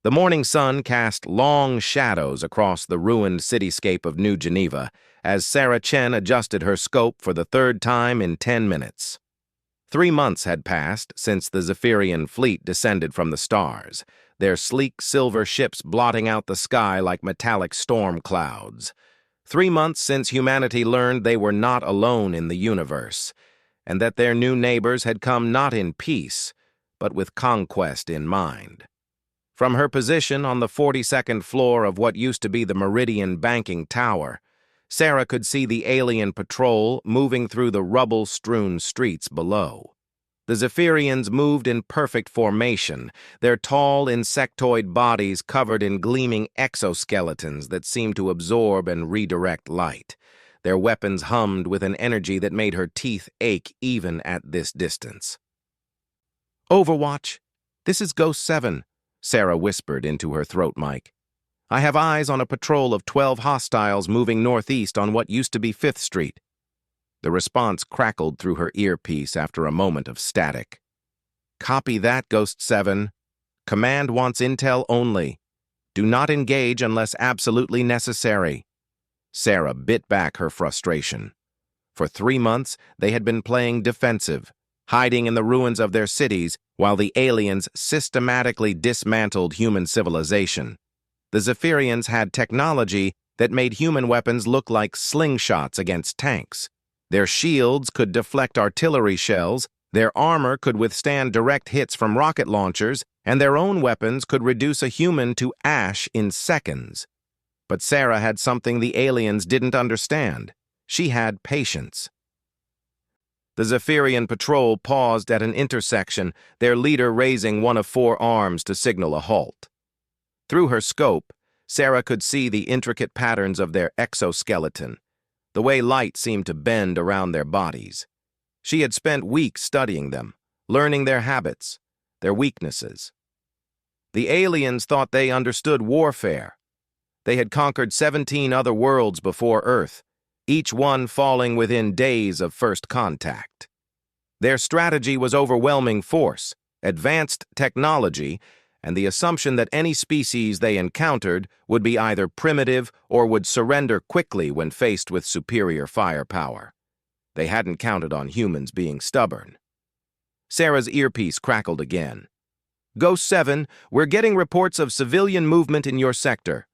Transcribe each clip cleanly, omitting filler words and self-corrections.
The morning sun cast long shadows across the ruined cityscape of New Geneva as Sarah Chen adjusted her scope for the third time in 10 minutes. 3 months had passed since the Zephyrian fleet descended from the stars, their sleek silver ships blotting out the sky like metallic storm clouds. 3 months since humanity learned they were not alone in the universe, and that their new neighbors had come not in peace, but with conquest in mind. From her position on the 42nd floor of what used to be the Meridian Banking Tower, Sarah could see the alien patrol moving through the rubble-strewn streets below. The Zephyrians moved in perfect formation, their tall insectoid bodies covered in gleaming exoskeletons that seemed to absorb and redirect light. Their weapons hummed with an energy that made her teeth ache even at this distance. "Overwatch, this is Ghost 7, Sarah whispered into her throat mic. "I have eyes on a patrol of 12 hostiles moving northeast on what used to be 5th Street. The response crackled through her earpiece after a moment of static. "Copy that, Ghost 7. Command wants intel only. Do not engage unless absolutely necessary." Sarah bit back her frustration. For 3 months, they had been playing defensive, hiding in the ruins of their cities while the aliens systematically dismantled human civilization. The Zephyrians had technology that made human weapons look like slingshots against tanks. Their shields could deflect artillery shells, their armor could withstand direct hits from rocket launchers, and their own weapons could reduce a human to ash in seconds. But Sarah had something the aliens didn't understand. She had patience. The Zephyrian patrol paused at an intersection, their leader raising one of 4 arms to signal a halt. Through her scope, Sarah could see the intricate patterns of their exoskeleton, the way light seemed to bend around their bodies. She had spent weeks studying them, learning their habits, their weaknesses. The aliens thought they understood warfare. They had conquered 17 other worlds before Earth, each one falling within days of first contact. Their strategy was overwhelming force, advanced technology, and the assumption that any species they encountered would be either primitive or would surrender quickly when faced with superior firepower. They hadn't counted on humans being stubborn. Sarah's earpiece crackled again. "Ghost 7, we're getting reports of civilian movement in your sector.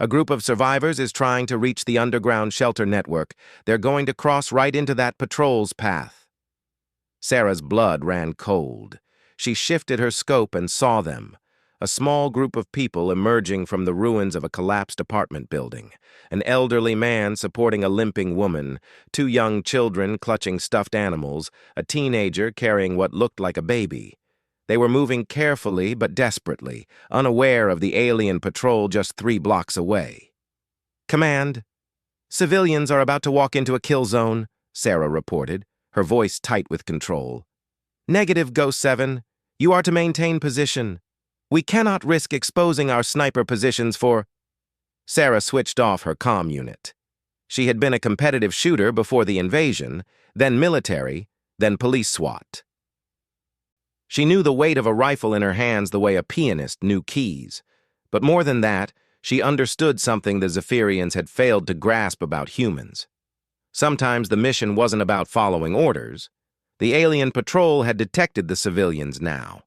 A group of survivors is trying to reach the underground shelter network. They're going to cross right into that patrol's path." Sarah's blood ran cold. She shifted her scope and saw them, a small group of people emerging from the ruins of a collapsed apartment building, an elderly man supporting a limping woman, 2 young children clutching stuffed animals, a teenager carrying what looked like a baby. They were moving carefully but desperately, unaware of the alien patrol just 3 blocks away. "Command, civilians are about to walk into a kill zone," Sarah reported, her voice tight with control. "Negative, Ghost 7. You are to maintain position. We cannot risk exposing our sniper positions for—" Sarah switched off her comm unit. She had been a competitive shooter before the invasion, then military, then police SWAT. She knew the weight of a rifle in her hands the way a pianist knew keys. But more than that, she understood something the Zephyrians had failed to grasp about humans. Sometimes the mission wasn't about following orders. The alien patrol had detected the civilians now.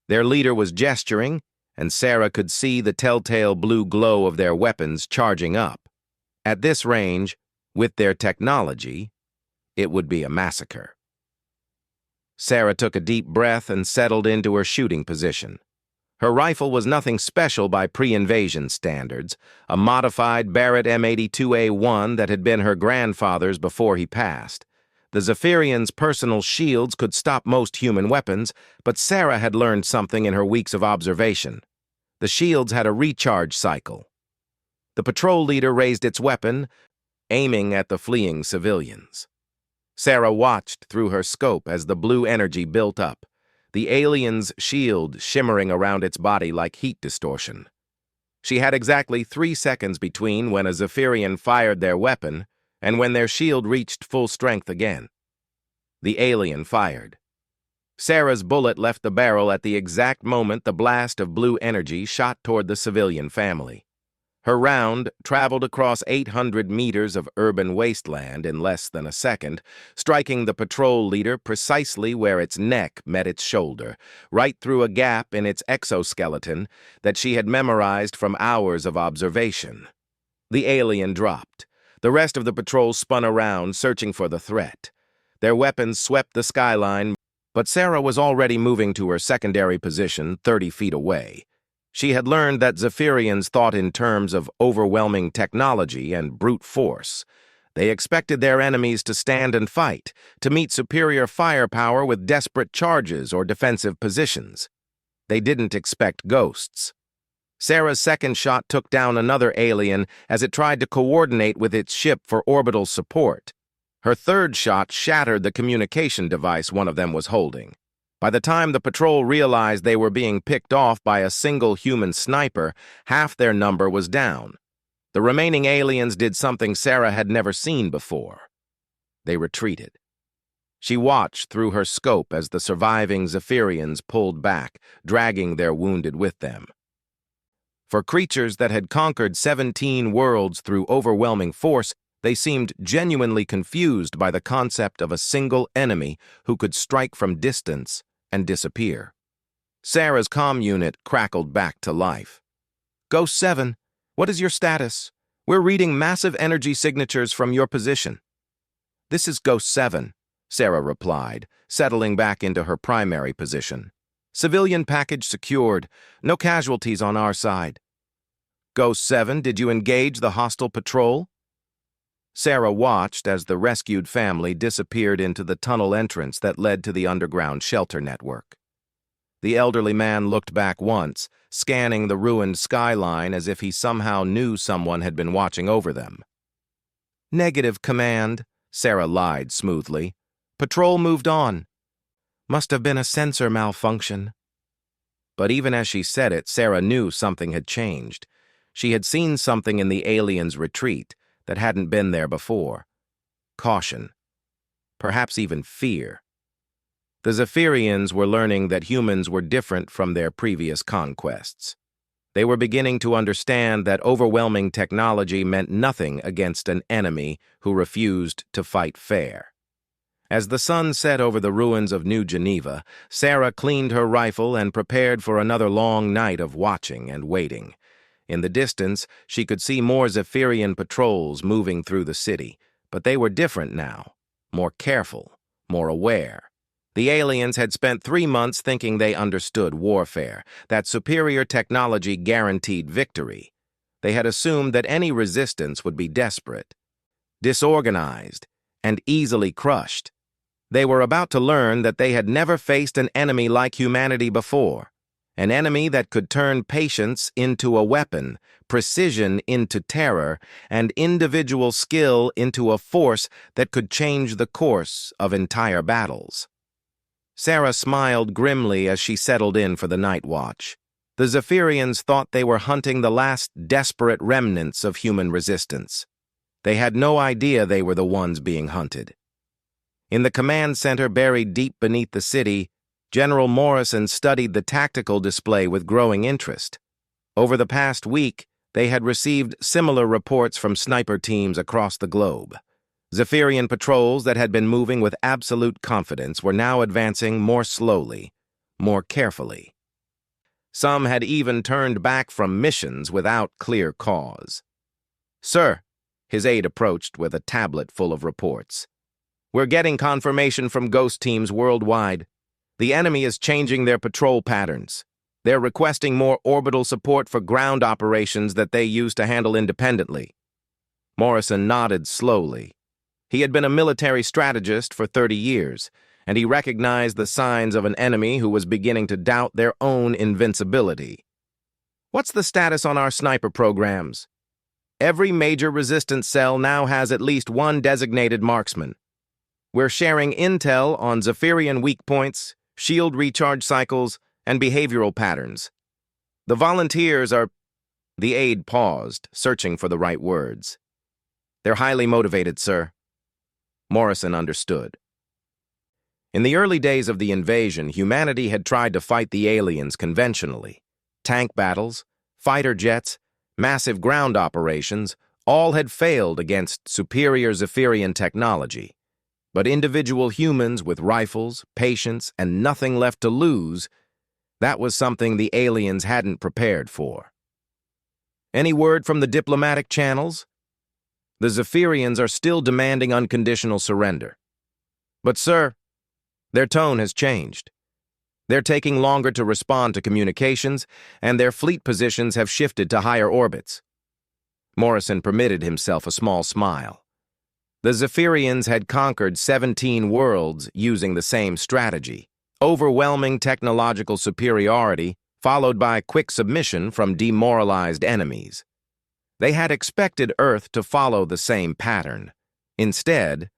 Their leader was gesturing, and Sarah could see the telltale blue glow of their weapons charging up. At this range, with their technology, it would be a massacre. Sarah took a deep breath and settled into her shooting position. Her rifle was nothing special by pre-invasion standards, a modified Barrett M82A1 that had been her grandfather's before he passed. The Zephyrians' personal shields could stop most human weapons, but Sarah had learned something in her weeks of observation. The shields had a recharge cycle. The patrol leader raised its weapon, aiming at the fleeing civilians. Sarah watched through her scope as the blue energy built up, the alien's shield shimmering around its body like heat distortion. She had exactly 3 seconds between when a Zephyrian fired their weapon and when their shield reached full strength again. The alien fired. Sarah's bullet left the barrel at the exact moment the blast of blue energy shot toward the civilian family. Her round traveled across 800 meters of urban wasteland in less than a second, striking the patrol leader precisely where its neck met its shoulder, right through a gap in its exoskeleton that she had memorized from hours of observation. The alien dropped. The rest of the patrol spun around, searching for the threat. Their weapons swept the skyline, but Sarah was already moving to her secondary position 30 feet away. She had learned that Zephyrians thought in terms of overwhelming technology and brute force. They expected their enemies to stand and fight, to meet superior firepower with desperate charges or defensive positions. They didn't expect ghosts. Sarah's second shot took down another alien as it tried to coordinate with its ship for orbital support. Her third shot shattered the communication device one of them was holding. By the time the patrol realized they were being picked off by a single human sniper, half their number was down. The remaining aliens did something Sarah had never seen before. They retreated. She watched through her scope as the surviving Zephyrians pulled back, dragging their wounded with them. For creatures that had conquered 17 worlds through overwhelming force, they seemed genuinely confused by the concept of a single enemy who could strike from distance and disappear. Sarah's comm unit crackled back to life. "Ghost 7, what is your status? We're reading massive energy signatures from your position." "This is Ghost 7, Sarah replied, settling back into her primary position. "Civilian package secured. No casualties on our side." "Ghost 7, did you engage the hostile patrol?" Sarah watched as the rescued family disappeared into the tunnel entrance that led to the underground shelter network. The elderly man looked back once, scanning the ruined skyline as if he somehow knew someone had been watching over them. "Negative, Command," Sarah lied smoothly. "Patrol moved on. Must have been a sensor malfunction." But even as she said it, Sarah knew something had changed. She had seen something in the aliens' retreat that hadn't been there before. Caution. Perhaps even fear. The Zephyrians were learning that humans were different from their previous conquests. They were beginning to understand that overwhelming technology meant nothing against an enemy who refused to fight fair. As the sun set over the ruins of New Geneva, Sarah cleaned her rifle and prepared for another long night of watching and waiting. In the distance, she could see more Zephyrian patrols moving through the city, but they were different now, more careful, more aware. The aliens had spent 3 months thinking they understood warfare, that superior technology guaranteed victory. They had assumed that any resistance would be desperate, disorganized, and easily crushed. They were about to learn that they had never faced an enemy like humanity before. An enemy that could turn patience into a weapon, precision into terror, and individual skill into a force that could change the course of entire battles. Sarah smiled grimly as she settled in for the night watch. The Zephyrians thought they were hunting the last desperate remnants of human resistance. They had no idea they were the ones being hunted. In the command center buried deep beneath the city, General Morrison studied the tactical display with growing interest. Over the past week, they had received similar reports from sniper teams across the globe. Zephyrian patrols that had been moving with absolute confidence were now advancing more slowly, more carefully. Some had even turned back from missions without clear cause. "Sir," his aide approached with a tablet full of reports. "We're getting confirmation from ghost teams worldwide. The enemy is changing their patrol patterns. They're requesting more orbital support for ground operations that they used to handle independently." Morrison nodded slowly. He had been a military strategist for 30 years, and he recognized the signs of an enemy who was beginning to doubt their own invincibility. "What's the status on our sniper programs?" "Every major resistance cell now has at least one designated marksman. We're sharing intel on Zephyrian weak points, shield recharge cycles, and behavioral patterns. The volunteers are—" The aide paused, searching for the right words. "They're highly motivated, sir." Morrison understood. In the early days of the invasion, humanity had tried to fight the aliens conventionally. Tank battles, fighter jets, massive ground operations, all had failed against superior Zephyrian technology. But individual humans with rifles, patience, and nothing left to lose, that was something the aliens hadn't prepared for. Any word from the diplomatic channels? The Zephyrians are still demanding unconditional surrender. But, sir, their tone has changed. They're taking longer to respond to communications, and their fleet positions have shifted to higher orbits. Morrison permitted himself a small smile. The Zephyrians had conquered 17 worlds using the same strategy. Overwhelming technological superiority, followed by quick submission from demoralized enemies. They had expected Earth to follow the same pattern. Instead,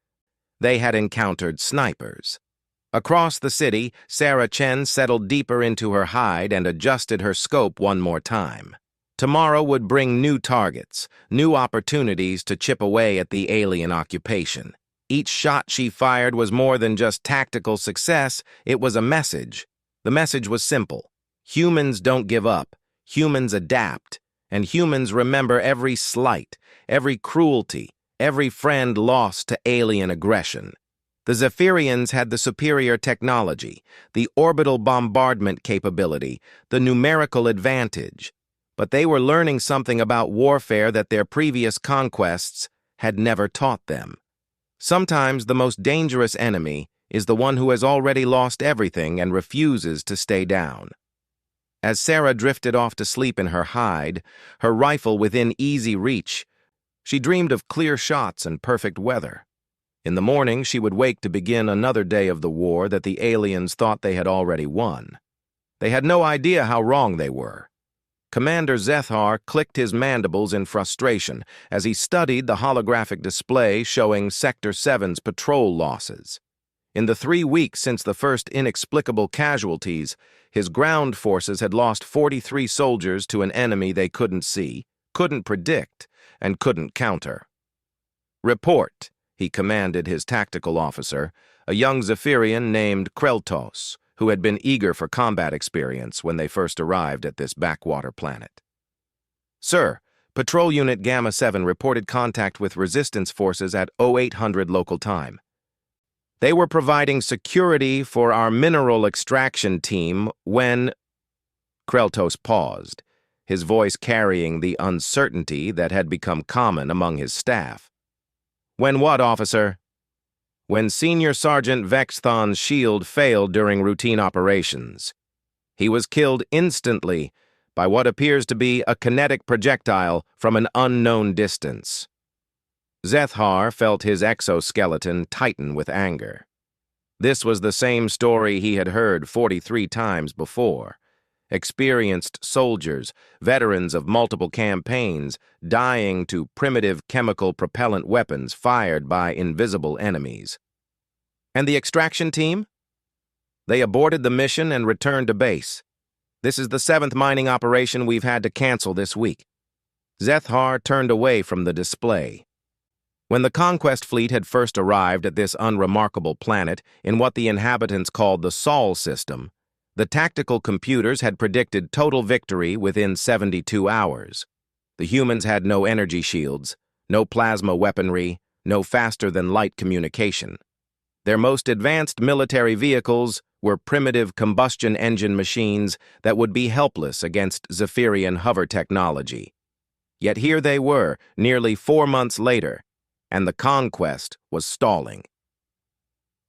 they had encountered snipers. Across the city, Sarah Chen settled deeper into her hide and adjusted her scope one more time. Tomorrow would bring new targets, new opportunities to chip away at the alien occupation. Each shot she fired was more than just tactical success, it was a message. The message was simple. Humans don't give up, humans adapt, and humans remember every slight, every cruelty, every friend lost to alien aggression. The Zephyrians had the superior technology, the orbital bombardment capability, the numerical advantage. But they were learning something about warfare that their previous conquests had never taught them. Sometimes the most dangerous enemy is the one who has already lost everything and refuses to stay down. As Sarah drifted off to sleep in her hide, her rifle within easy reach, she dreamed of clear shots and perfect weather. In the morning, she would wake to begin another day of the war that the aliens thought they had already won. They had no idea how wrong they were. Commander Zethar clicked his mandibles in frustration as he studied the holographic display showing Sector 7's patrol losses. In the 3 weeks since the first inexplicable casualties, his ground forces had lost 43 soldiers to an enemy they couldn't see, couldn't predict, and couldn't counter. "Report," he commanded his tactical officer, a young Zephyrian named Kreltos, who had been eager for combat experience when they first arrived at this backwater planet. "Sir, Patrol Unit Gamma 7 reported contact with resistance forces at 0800 local time. They were providing security for our mineral extraction team when—" Kreltos paused, his voice carrying the uncertainty that had become common among his staff. "When what, officer?" "When Senior Sergeant Vexthon's shield failed during routine operations. He was killed instantly by what appears to be a kinetic projectile from an unknown distance." Zethar felt his exoskeleton tighten with anger. This was the same story he had heard 43 times before. Experienced soldiers, veterans of multiple campaigns, dying to primitive chemical propellant weapons fired by invisible enemies. "And the extraction team?" "They aborted the mission and returned to base. This is the 7th mining operation we've had to cancel this week." Zethar turned away from the display. When the Conquest fleet had first arrived at this unremarkable planet in what the inhabitants called the Sol system, the tactical computers had predicted total victory within 72 hours. The humans had no energy shields, no plasma weaponry, no faster-than-light communication. Their most advanced military vehicles were primitive combustion engine machines that would be helpless against Zephyrian hover technology. Yet here they were, nearly 4 months later, and the conquest was stalling.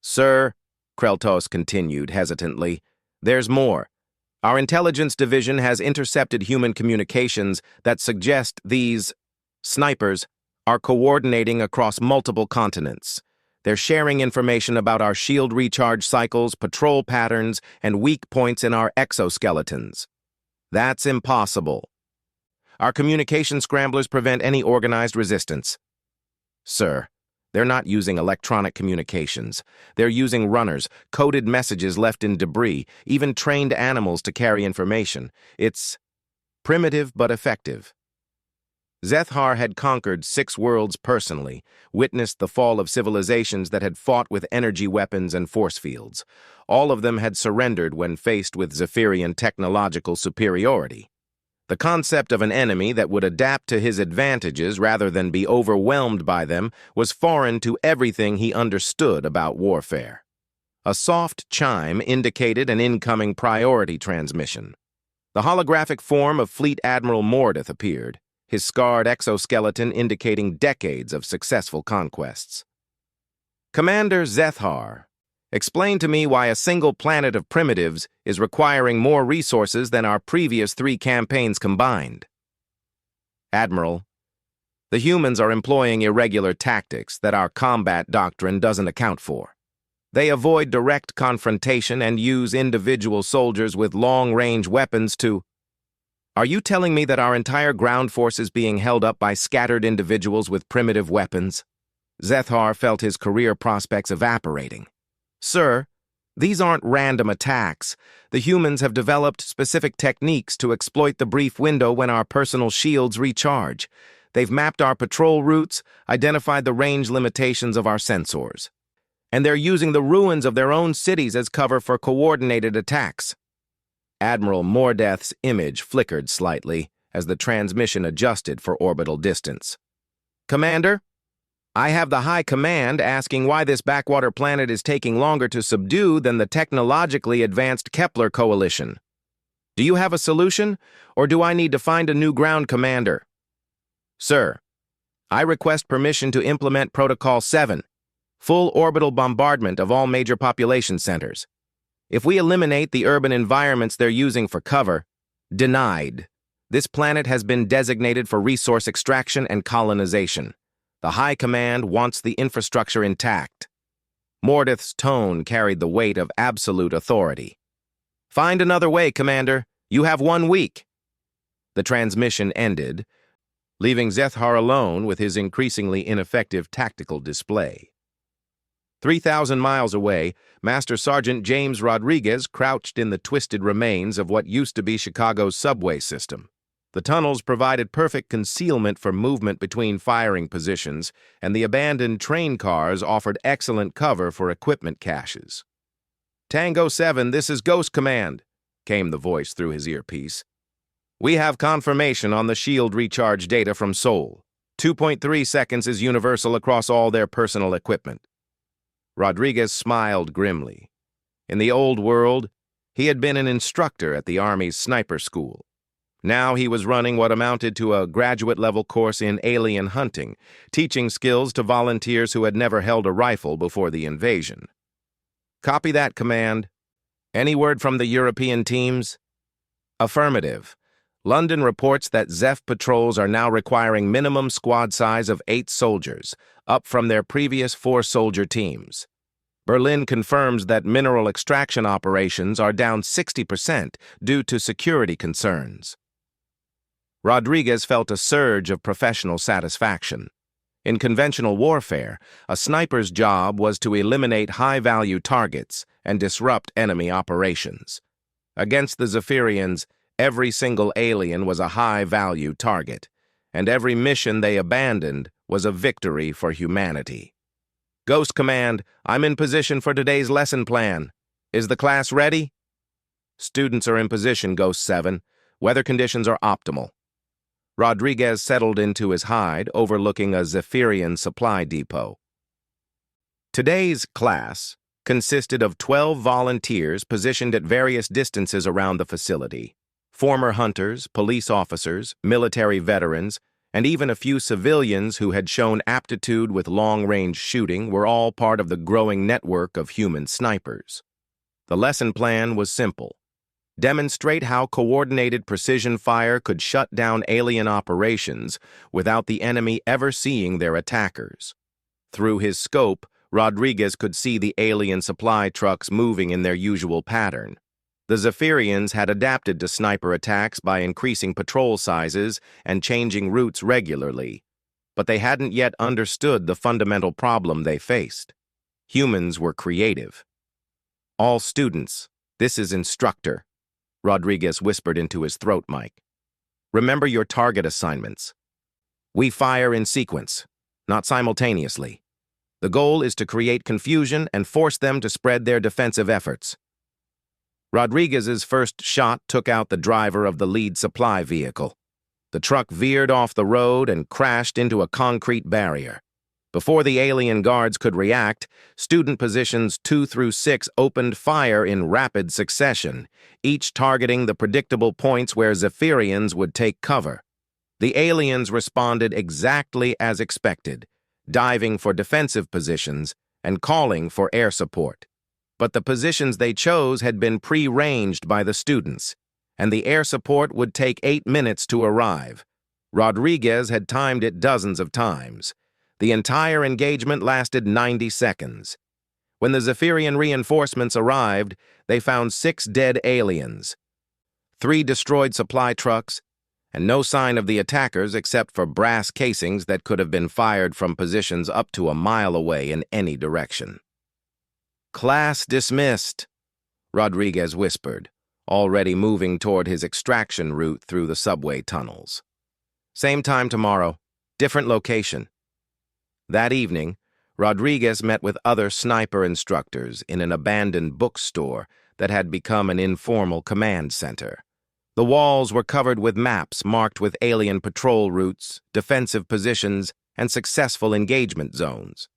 "Sir," Kreltos continued hesitantly, "there's more. Our intelligence division has intercepted human communications that suggest these snipers are coordinating across multiple continents. They're sharing information about our shield recharge cycles, patrol patterns, and weak points in our exoskeletons. That's impossible. Our communication scramblers prevent any organized resistance." "Sir, they're not using electronic communications. They're using runners, coded messages left in debris, even trained animals to carry information. It's primitive but effective." Zethar had conquered 6 worlds personally, witnessed the fall of civilizations that had fought with energy weapons and force fields. All of them had surrendered when faced with Zephyrian technological superiority. The concept of an enemy that would adapt to his advantages rather than be overwhelmed by them was foreign to everything he understood about warfare. A soft chime indicated an incoming priority transmission. The holographic form of Fleet Admiral Mordeth appeared, his scarred exoskeleton indicating decades of successful conquests. Commander Zethar, explain to me why a single planet of primitives is requiring more resources than our previous 3 campaigns combined. Admiral, the humans are employing irregular tactics that our combat doctrine doesn't account for. They avoid direct confrontation and use individual soldiers with long-range weapons to... Are you telling me that our entire ground force is being held up by scattered individuals with primitive weapons? Zethar felt his career prospects evaporating. Sir, these aren't random attacks. The humans have developed specific techniques to exploit the brief window when our personal shields recharge. They've mapped our patrol routes, identified the range limitations of our sensors. And they're using the ruins of their own cities as cover for coordinated attacks. Admiral Mordeth's image flickered slightly as the transmission adjusted for orbital distance. Commander, I have the High Command asking why this backwater planet is taking longer to subdue than the technologically advanced Kepler Coalition. Do you have a solution, or do I need to find a new ground commander? Sir, I request permission to implement Protocol 7, full orbital bombardment of all major population centers. If we eliminate the urban environments they're using for cover, denied. This planet has been designated for resource extraction and colonization. The High Command wants the infrastructure intact. Mordeth's tone carried the weight of absolute authority. Find another way, Commander. You have 1 week. The transmission ended, leaving Zethar alone with his increasingly ineffective tactical display. 3,000 miles away, Master Sergeant James Rodriguez crouched in the twisted remains of what used to be Chicago's subway system. The tunnels provided perfect concealment for movement between firing positions, and the abandoned train cars offered excellent cover for equipment caches. Tango 7, this is Ghost Command, came the voice through his earpiece. We have confirmation on the shield recharge data from Seoul. 2.3 seconds is universal across all their personal equipment. Rodriguez smiled grimly. In the old world, he had been an instructor at the Army's sniper school. Now he was running what amounted to a graduate-level course in alien hunting, teaching skills to volunteers who had never held a rifle before the invasion. Copy that, Command. Any word from the European teams? Affirmative. London reports that Zeph patrols are now requiring minimum squad size of 8 soldiers, up from their previous 4-soldier teams. Berlin confirms that mineral extraction operations are down 60% due to security concerns. Rodriguez felt a surge of professional satisfaction. In conventional warfare, a sniper's job was to eliminate high-value targets and disrupt enemy operations. Against the Zephyrians, every single alien was a high-value target, and every mission they abandoned was a victory for humanity. Ghost Command, I'm in position for today's lesson plan. Is the class ready? Students are in position, Ghost 7. Weather conditions are optimal. Rodriguez settled into his hide, overlooking a Zephyrian supply depot. Today's class consisted of 12 volunteers positioned at various distances around the facility. Former hunters, police officers, military veterans, and even a few civilians who had shown aptitude with long-range shooting were all part of the growing network of human snipers. The lesson plan was simple. Demonstrate how coordinated precision fire could shut down alien operations without the enemy ever seeing their attackers. Through his scope, Rodriguez could see the alien supply trucks moving in their usual pattern. The Zephyrians had adapted to sniper attacks by increasing patrol sizes and changing routes regularly, but they hadn't yet understood the fundamental problem they faced. Humans were creative. All students, this is Instructor, Rodriguez whispered into his throat mic. Remember your target assignments. We fire in sequence, not simultaneously. The goal is to create confusion and force them to spread their defensive efforts. Rodriguez's first shot took out the driver of the lead supply vehicle. The truck veered off the road and crashed into a concrete barrier. Before the alien guards could react, student positions 2 through 6 opened fire in rapid succession, each targeting the predictable points where Zephyrians would take cover. The aliens responded exactly as expected, diving for defensive positions and calling for air support. But the positions they chose had been pre-ranged by the students, and the air support would take 8 minutes to arrive. Rodriguez had timed it dozens of times. The entire engagement lasted 90 seconds. When the Zephyrian reinforcements arrived, they found 6 dead aliens, 3 destroyed supply trucks, and no sign of the attackers except for brass casings that could have been fired from positions up to a mile away in any direction. "Class dismissed," Rodriguez whispered, already moving toward his extraction route through the subway tunnels. "Same time tomorrow, different location." That evening, Rodriguez met with other sniper instructors in an abandoned bookstore that had become an informal command center. The walls were covered with maps marked with alien patrol routes, defensive positions, and successful engagement zones.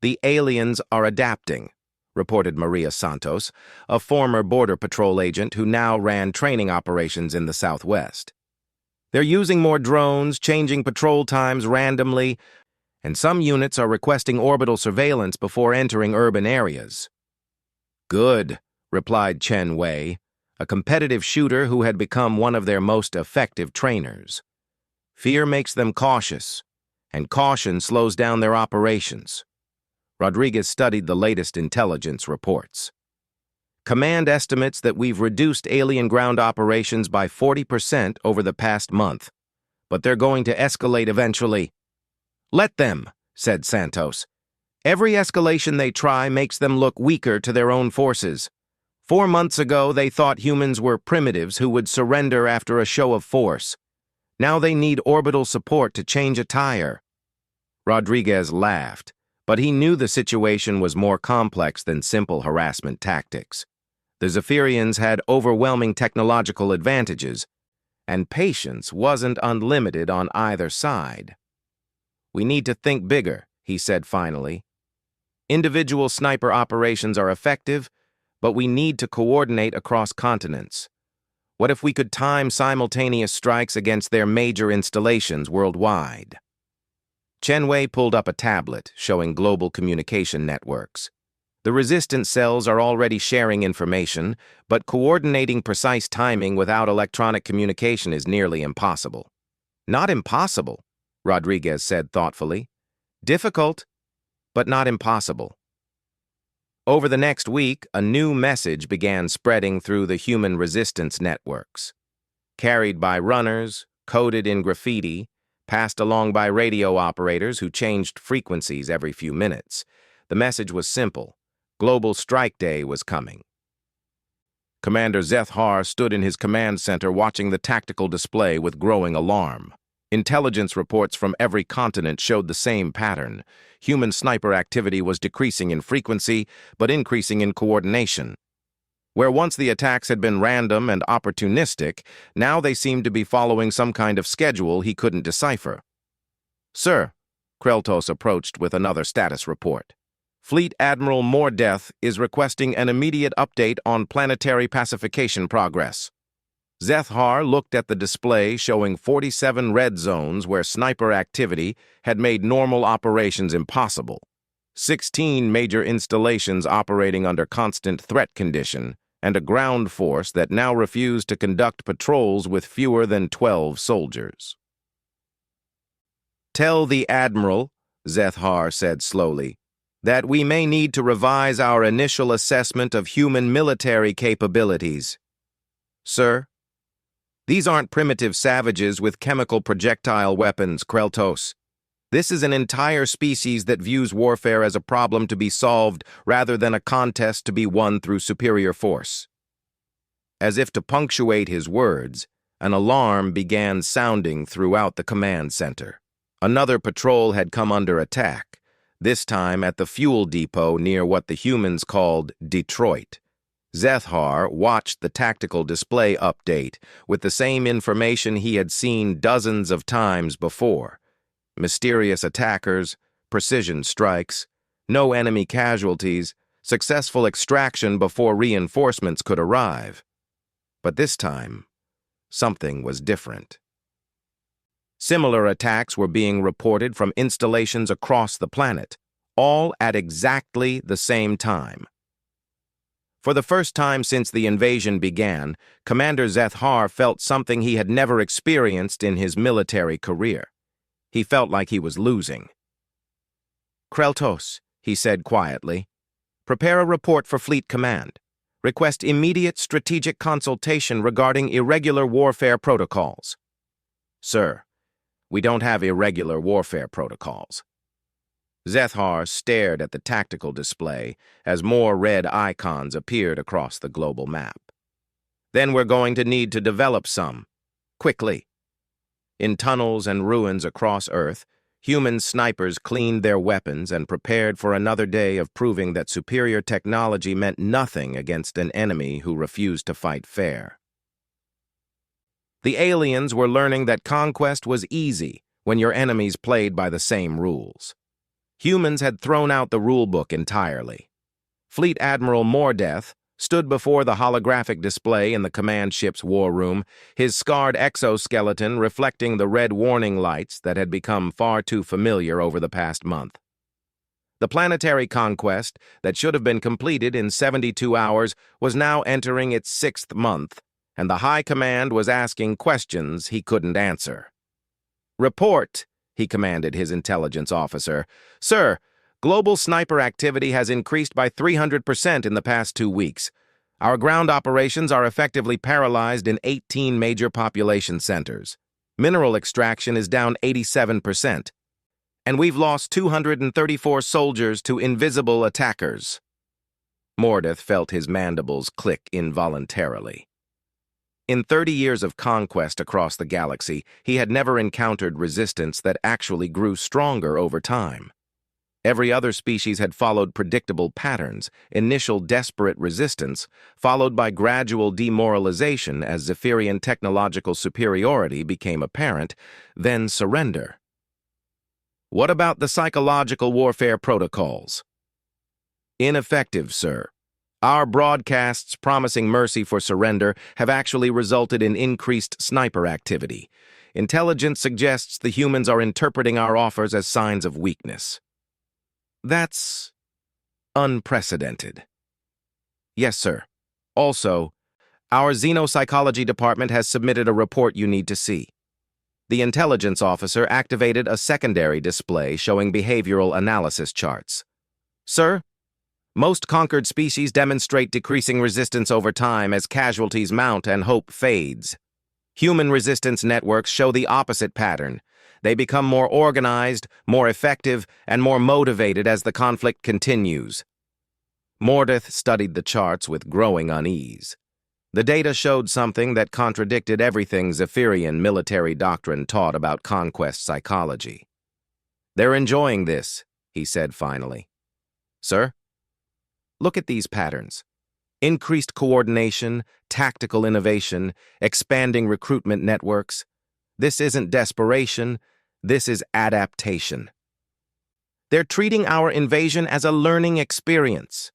"The aliens are adapting," reported Maria Santos, a former Border Patrol agent who now ran training operations in the Southwest. "They're using more drones, changing patrol times randomly, and some units are requesting orbital surveillance before entering urban areas." "Good," replied Chen Wei, a competitive shooter who had become one of their most effective trainers. "Fear makes them cautious, and caution slows down their operations." Rodriguez studied the latest intelligence reports. "Command estimates that we've reduced alien ground operations by 40% over the past month, but they're going to escalate eventually." "Let them," said Santos. "Every escalation they try makes them look weaker to their own forces. 4 months ago, they thought humans were primitives who would surrender after a show of force. Now they need orbital support to change a tire." Rodriguez laughed, but he knew the situation was more complex than simple harassment tactics. The Zephyrians had overwhelming technological advantages, and patience wasn't unlimited on either side. "We need to think bigger," he said finally. "Individual sniper operations are effective, but we need to coordinate across continents. What if we could time simultaneous strikes against their major installations worldwide?" Chen Wei pulled up a tablet showing global communication networks. "The resistance cells are already sharing information, but coordinating precise timing without electronic communication is nearly impossible." "Not impossible," Rodriguez said thoughtfully. "Difficult, but not impossible." Over the next week, a new message began spreading through the human resistance networks. Carried by runners, coded in graffiti, passed along by radio operators who changed frequencies every few minutes. The message was simple. Global Strike Day was coming. Commander Zethar stood in his command center watching the tactical display with growing alarm. Intelligence reports from every continent showed the same pattern. Human sniper activity was decreasing in frequency, but increasing in coordination. Where once the attacks had been random and opportunistic, now they seemed to be following some kind of schedule he couldn't decipher. "Sir," Kreltos approached with another status report. "Fleet Admiral Mordeth is requesting an immediate update on planetary pacification progress." Zethar looked at the display showing 47 red zones where sniper activity had made normal operations impossible, 16 major installations operating under constant threat condition, and a ground force that now refused to conduct patrols with fewer than 12 soldiers. "Tell the Admiral," Zethar said slowly, "that we may need to revise our initial assessment of human military capabilities." "Sir?" "These aren't primitive savages with chemical projectile weapons, Kreltos. This is an entire species that views warfare as a problem to be solved rather than a contest to be won through superior force." As if to punctuate his words, An alarm began sounding throughout the command center. Another patrol had come under attack, this time at the fuel depot near what the humans called Detroit. Zethar watched the tactical display update with the same information he had seen dozens of times before. Mysterious attackers, precision strikes, no enemy casualties, successful extraction before reinforcements could arrive. But this time, something was different. Similar attacks were being reported from installations across the planet, all at exactly the same time. For the first time since the invasion began, Commander Zethar felt something he had never experienced in his military career. He felt like he was losing. "Kreltos," he said quietly, "prepare a report for Fleet Command. Request immediate strategic consultation regarding irregular warfare protocols." "Sir, we don't have irregular warfare protocols." Zethar stared at the tactical display as more red icons appeared across the global map. "Then we're going to need to develop some, quickly." In tunnels and ruins across Earth, human snipers cleaned their weapons and prepared for another day of proving that superior technology meant nothing against an enemy who refused to fight fair. The aliens were learning that conquest was easy when your enemies played by the same rules. Humans had thrown out the rulebook entirely. Fleet Admiral Mordeth stood before the holographic display in the command ship's war room, his scarred exoskeleton reflecting the red warning lights that had become far too familiar over the past month. The planetary conquest that should have been completed in 72 hours was now entering its 6th month, and the High Command was asking questions he couldn't answer. "Report," he commanded his intelligence officer. "Sir, global sniper activity has increased by 300% in the past 2 weeks. Our ground operations are effectively paralyzed in 18 major population centers. Mineral extraction is down 87%. And we've lost 234 soldiers to invisible attackers." Mordeth felt his mandibles click involuntarily. In 30 years of conquest across the galaxy, he had never encountered resistance that actually grew stronger over time. Every other species had followed predictable patterns: initial desperate resistance, followed by gradual demoralization as Zephyrian technological superiority became apparent, then surrender. "What about the psychological warfare protocols?" "Ineffective, sir. Our broadcasts promising mercy for surrender have actually resulted in increased sniper activity. Intelligence suggests the humans are interpreting our offers as signs of weakness." "That's unprecedented." "Yes, sir. Also, our xenopsychology department has submitted a report you need to see." The intelligence officer activated a secondary display showing behavioral analysis charts. "Sir, most conquered species demonstrate decreasing resistance over time as casualties mount and hope fades. Human resistance networks show the opposite pattern. They become more organized, more effective, and more motivated as the conflict continues." Mordeth studied the charts with growing unease. The data showed something that contradicted everything Zephyrian military doctrine taught about conquest psychology. "They're enjoying this," he said finally. "Sir? Look at these patterns. Increased coordination, tactical innovation, expanding recruitment networks. This isn't desperation, this is adaptation. They're treating our invasion as a learning experience."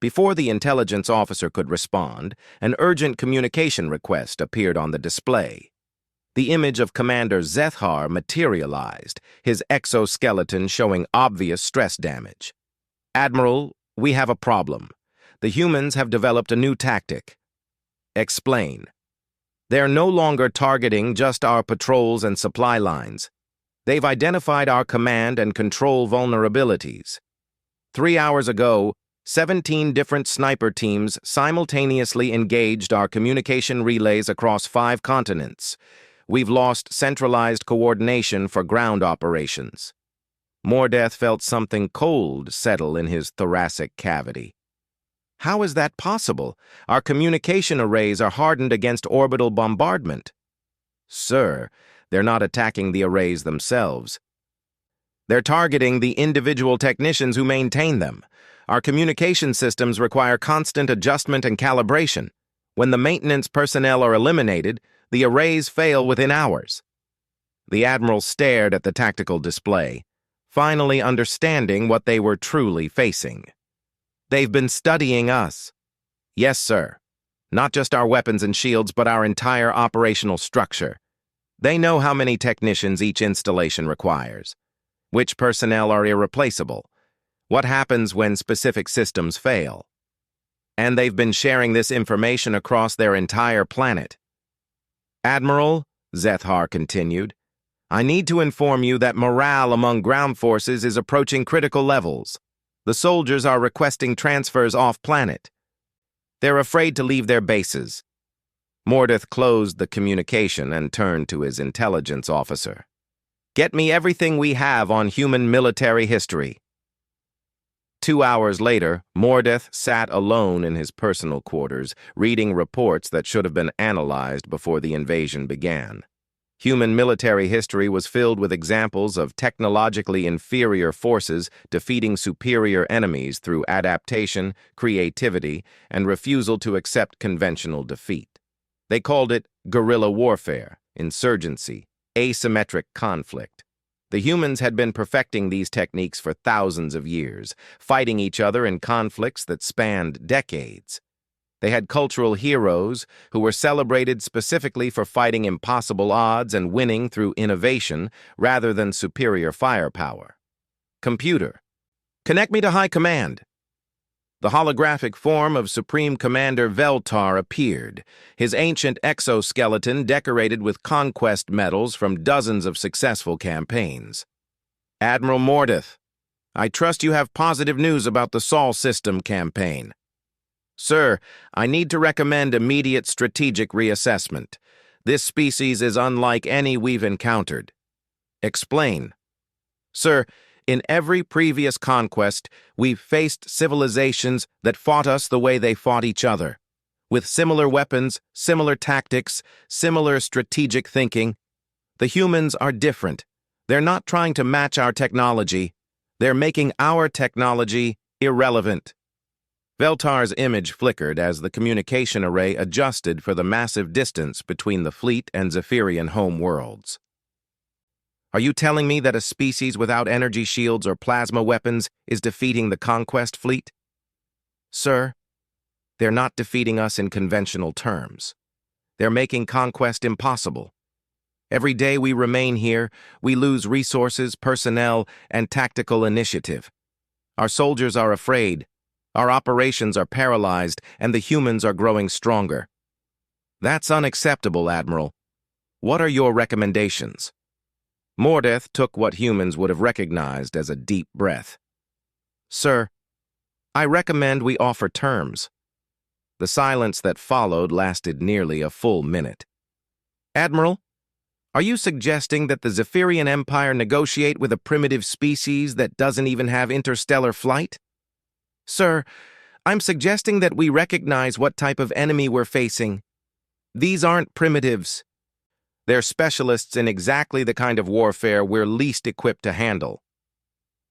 Before the intelligence officer could respond, an urgent communication request appeared on the display. The image of Commander Zethar materialized, his exoskeleton showing obvious stress damage. "Admiral, we have a problem. The humans have developed a new tactic." "Explain." "They're no longer targeting just our patrols and supply lines. They've identified our command and control vulnerabilities. 3 hours ago, 17 different sniper teams simultaneously engaged our communication relays across 5 continents. We've lost centralized coordination for ground operations." Mordeth felt something cold settle in his thoracic cavity. "How is that possible? Our communication arrays are hardened against orbital bombardment." Sir, they're not attacking the arrays themselves. They're targeting the individual technicians who maintain them. Our communication systems require constant adjustment and calibration. When the maintenance personnel are eliminated, the arrays fail within hours. The Admiral stared at the tactical display, finally understanding what they were truly facing. They've been studying us. Yes, sir. Not just our weapons and shields, but our entire operational structure. They know how many technicians each installation requires. Which personnel are irreplaceable? What happens when specific systems fail? And they've been sharing this information across their entire planet. Admiral, Zethar continued, I need to inform you that morale among ground forces is approaching critical levels. The soldiers are requesting transfers off-planet. They're afraid to leave their bases. Mordeth closed the communication and turned to his intelligence officer. Get me everything we have on human military history. 2 hours later, Mordeth sat alone in his personal quarters, reading reports that should have been analyzed before the invasion began. Human military history was filled with examples of technologically inferior forces defeating superior enemies through adaptation, creativity, and refusal to accept conventional defeat. They called it guerrilla warfare, insurgency, asymmetric conflict. The humans had been perfecting these techniques for thousands of years, fighting each other in conflicts that spanned decades. They had cultural heroes who were celebrated specifically for fighting impossible odds and winning through innovation rather than superior firepower. Computer, connect me to High Command. The holographic form of Supreme Commander Veltar appeared, his ancient exoskeleton decorated with conquest medals from dozens of successful campaigns. Admiral Mordeth, I trust you have positive news about the Sol system campaign. Sir, I need to recommend immediate strategic reassessment. This species is unlike any we've encountered. Explain. Sir, in every previous conquest, we've faced civilizations that fought us the way they fought each other. With similar weapons, similar tactics, similar strategic thinking. The humans are different. They're not trying to match our technology. They're making our technology irrelevant. Veltar's image flickered as the communication array adjusted for the massive distance between the fleet and Zephyrian home worlds. Are you telling me that a species without energy shields or plasma weapons is defeating the conquest fleet? Sir, they're not defeating us in conventional terms. They're making conquest impossible. Every day we remain here, we lose resources, personnel, and tactical initiative. Our soldiers are afraid, our operations are paralyzed, and the humans are growing stronger. That's unacceptable, Admiral. What are your recommendations? Mordeth took what humans would have recognized as a deep breath. Sir, I recommend we offer terms. The silence that followed lasted nearly a full minute. Admiral, are you suggesting that the Zephyrian Empire negotiate with a primitive species that doesn't even have interstellar flight? Sir, I'm suggesting that we recognize what type of enemy we're facing. These aren't primitives. They're specialists in exactly the kind of warfare we're least equipped to handle.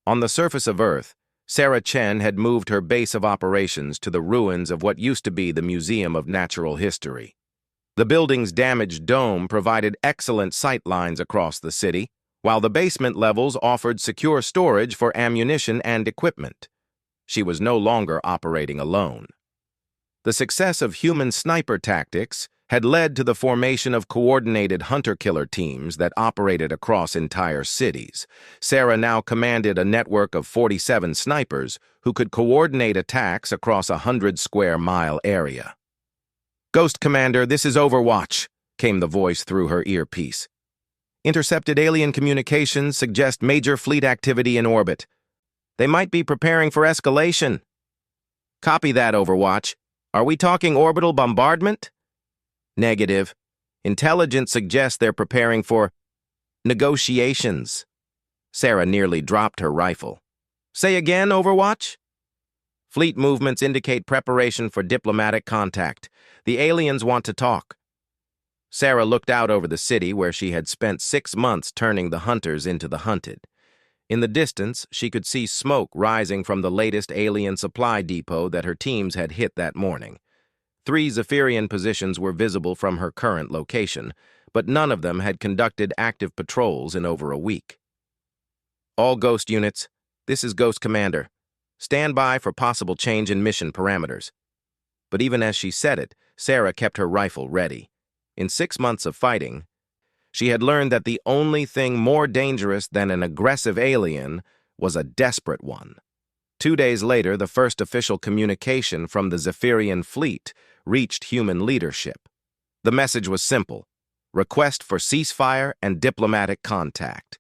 On the surface of Earth, Sarah Chen had moved her base of operations to the ruins of what used to be the Museum of Natural History. The building's damaged dome provided excellent sight lines across the city, while the basement levels offered secure storage for ammunition and equipment. She was no longer operating alone. The success of human sniper tactics had led to the formation of coordinated hunter-killer teams that operated across entire cities. Sarah now commanded a network of 47 snipers who could coordinate attacks across a 100-square-mile area. Ghost Commander, this is Overwatch, came the voice through her earpiece. Intercepted alien communications suggest major fleet activity in orbit. They might be preparing for escalation. Copy that, Overwatch. Are we talking orbital bombardment? Negative. Intelligence suggests they're preparing for negotiations. Sarah nearly dropped her rifle. Say again, Overwatch? Fleet movements indicate preparation for diplomatic contact. The aliens want to talk. Sarah looked out over the city where she had spent 6 months turning the hunters into the hunted. In the distance, she could see smoke rising from the latest alien supply depot that her teams had hit that morning. 3 Zephyrian positions were visible from her current location, but none of them had conducted active patrols in over a week. All Ghost units, this is Ghost Commander. Stand by for possible change in mission parameters. But even as she said it, Sarah kept her rifle ready. In 6 months of fighting, she had learned that the only thing more dangerous than an aggressive alien was a desperate one. 2 days later, the first official communication from the Zephyrian fleet reached human leadership. The message was simple: request for ceasefire and diplomatic contact.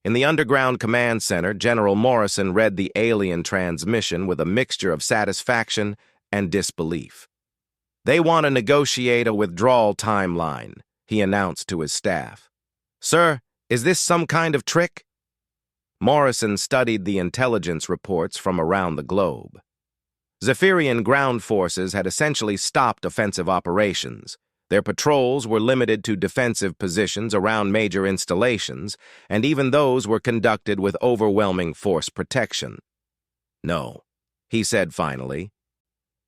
In the underground command center, General Morrison read the alien transmission with a mixture of satisfaction and disbelief. "They want to negotiate a withdrawal timeline," he announced to his staff. "Sir, is this some kind of trick?" Morrison studied the intelligence reports from around the globe. Zephyrian ground forces had essentially stopped offensive operations. Their patrols were limited to defensive positions around major installations, and even those were conducted with overwhelming force protection. "No," he said finally.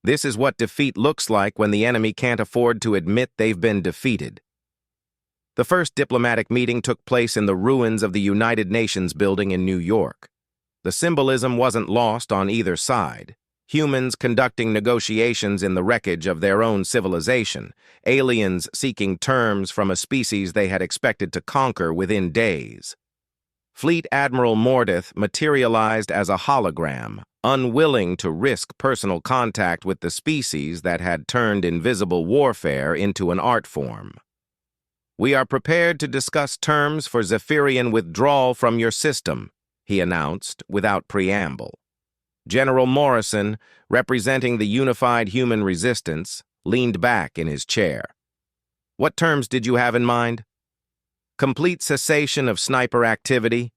"This is what defeat looks like when the enemy can't afford to admit they've been defeated." The first diplomatic meeting took place in the ruins of the United Nations building in New York. The symbolism wasn't lost on either side. Humans conducting negotiations in the wreckage of their own civilization, aliens seeking terms from a species they had expected to conquer within days. Fleet Admiral Mordeth materialized as a hologram, unwilling to risk personal contact with the species that had turned invisible warfare into an art form. "We are prepared to discuss terms for Zephyrian withdrawal from your system," he announced without preamble. General Morrison, representing the unified human resistance, leaned back in his chair. "What terms did you have in mind?" "Complete cessation of sniper activity,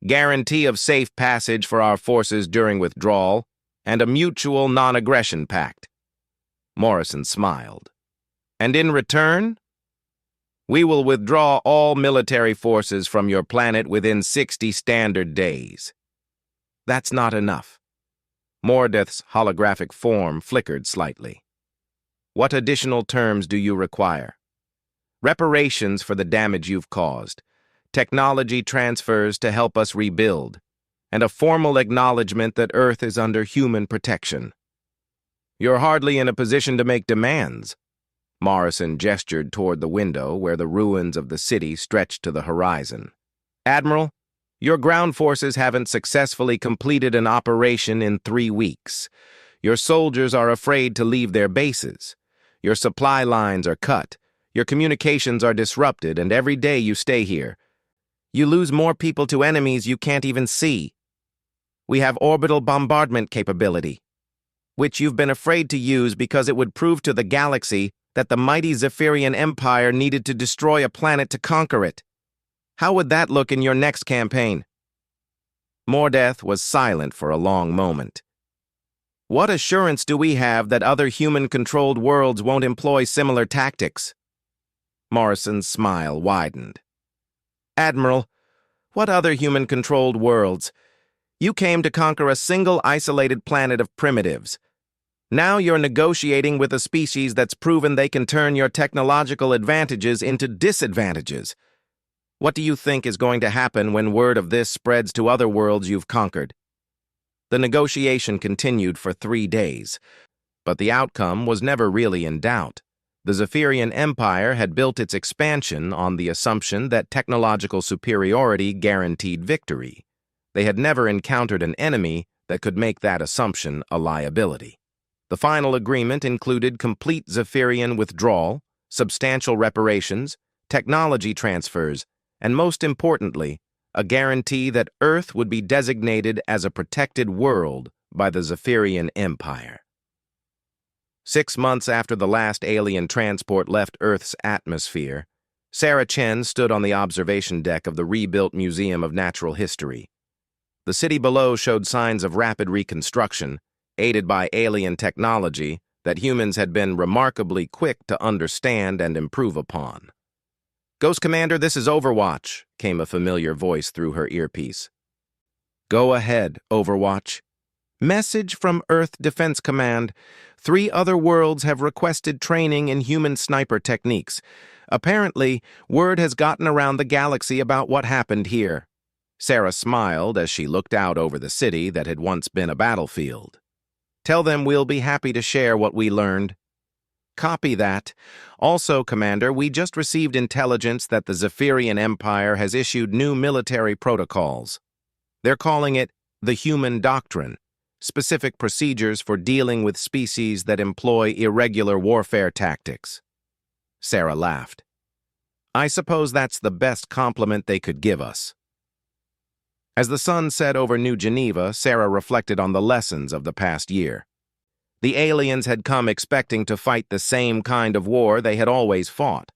guarantee of safe passage for our forces during withdrawal, and a mutual non-aggression pact." Morrison smiled. "And in return?" "We will withdraw all military forces from your planet within 60 standard days." "That's not enough." Mordeth's holographic form flickered slightly. "What additional terms do you require?" "Reparations for the damage you've caused, technology transfers to help us rebuild, and a formal acknowledgement that Earth is under human protection." "You're hardly in a position to make demands." Morrison gestured toward the window where the ruins of the city stretched to the horizon. "Admiral, your ground forces haven't successfully completed an operation in 3 weeks. Your soldiers are afraid to leave their bases. Your supply lines are cut. Your communications are disrupted, and every day you stay here, you lose more people to enemies you can't even see. We have orbital bombardment capability, which you've been afraid to use because it would prove to the galaxy that the mighty Zephyrian Empire needed to destroy a planet to conquer it. How would that look in your next campaign?" Mordeth was silent for a long moment. "What assurance do we have that other human-controlled worlds won't employ similar tactics?" Morrison's smile widened. "Admiral, what other human-controlled worlds? You came to conquer a single isolated planet of primitives. Now you're negotiating with a species that's proven they can turn your technological advantages into disadvantages. What do you think is going to happen when word of this spreads to other worlds you've conquered?" The negotiation continued for 3 days, but the outcome was never really in doubt. The Zephyrian Empire had built its expansion on the assumption that technological superiority guaranteed victory. They had never encountered an enemy that could make that assumption a liability. The final agreement included complete Zephyrian withdrawal, substantial reparations, technology transfers, and most importantly, a guarantee that Earth would be designated as a protected world by the Zephyrian Empire. 6 months after the last alien transport left Earth's atmosphere, Sarah Chen stood on the observation deck of the rebuilt Museum of Natural History. The city below showed signs of rapid reconstruction, aided by alien technology, that humans had been remarkably quick to understand and improve upon. "Ghost Commander, this is Overwatch," came a familiar voice through her earpiece. "Go ahead, Overwatch." "Message from Earth Defense Command. 3 other worlds have requested training in human sniper techniques. Apparently, word has gotten around the galaxy about what happened here." Sarah smiled as she looked out over the city that had once been a battlefield. "Tell them we'll be happy to share what we learned." "Copy that. Also, Commander, we just received intelligence that the Zephyrian Empire has issued new military protocols. They're calling it the Human Doctrine, specific procedures for dealing with species that employ irregular warfare tactics." Sarah laughed. "I suppose that's the best compliment they could give us." As the sun set over New Geneva, Sarah reflected on the lessons of the past year. The aliens had come expecting to fight the same kind of war they had always fought,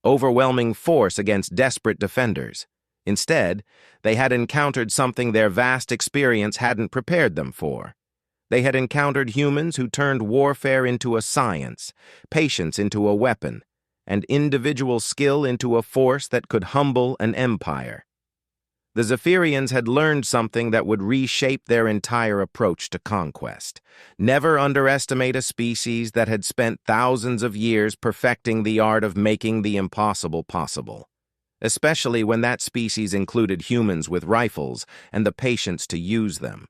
overwhelming force against desperate defenders. Instead, they had encountered something their vast experience hadn't prepared them for. They had encountered humans who turned warfare into a science, patience into a weapon, and individual skill into a force that could humble an empire. The Zephyrians had learned something that would reshape their entire approach to conquest. Never underestimate a species that had spent thousands of years perfecting the art of making the impossible possible, especially when that species included humans with rifles and the patience to use them.